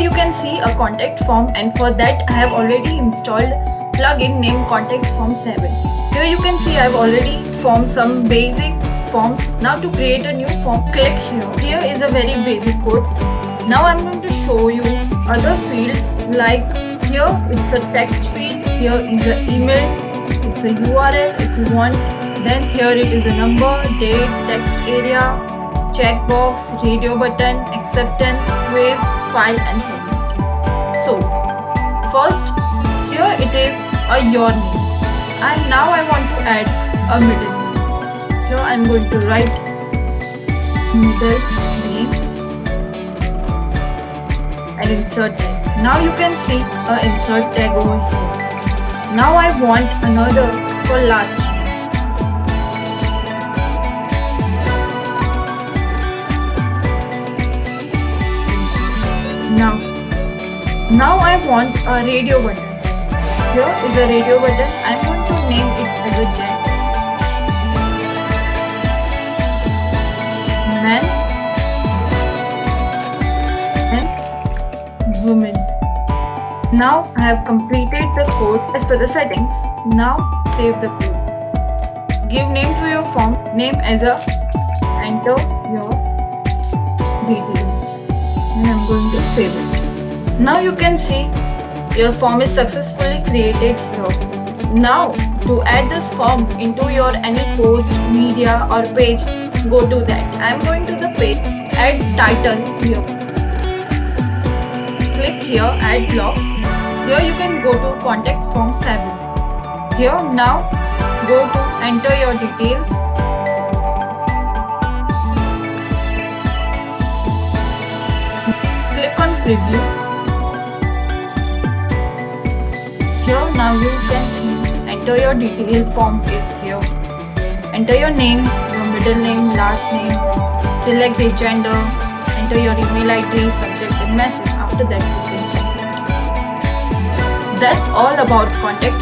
you can see a contact form, and for that I have already installed plugin named Contact Form 7. Here you can see I have already formed some basic forms. Now to create a new form, click here. Here is a very basic code. Now I'm going to show you other fields, like here it's a text field, here is an email, it's a URL if you want. Then here it is a number, date, text area, checkbox, radio button, acceptance, quiz, file and submit. So first here it is your name, and now I want to add a middle name. Here I'm going to write middle name and insert tag. Now you can see a insert tag over here. Now I want another for last name. Now I want a radio button. Here is a radio button. I'm going to name it as a gender. Man and woman. Now I have completed the code as per the settings. Now save the code. Give name to your form. Name as a enter your details. And I'm going to save it. Now you can see your form is successfully created here. Now to add this form into your any post, media or page, go to that. I am going to the page, add title here. Click here, add block. Here you can go to Contact Form 7. Here now go to enter your details. Click on preview. Here now you can see enter your detail form is here. Enter your name, your middle name, last name, select the gender, enter your email ID, subject and message. After that you can send. That's all about Contact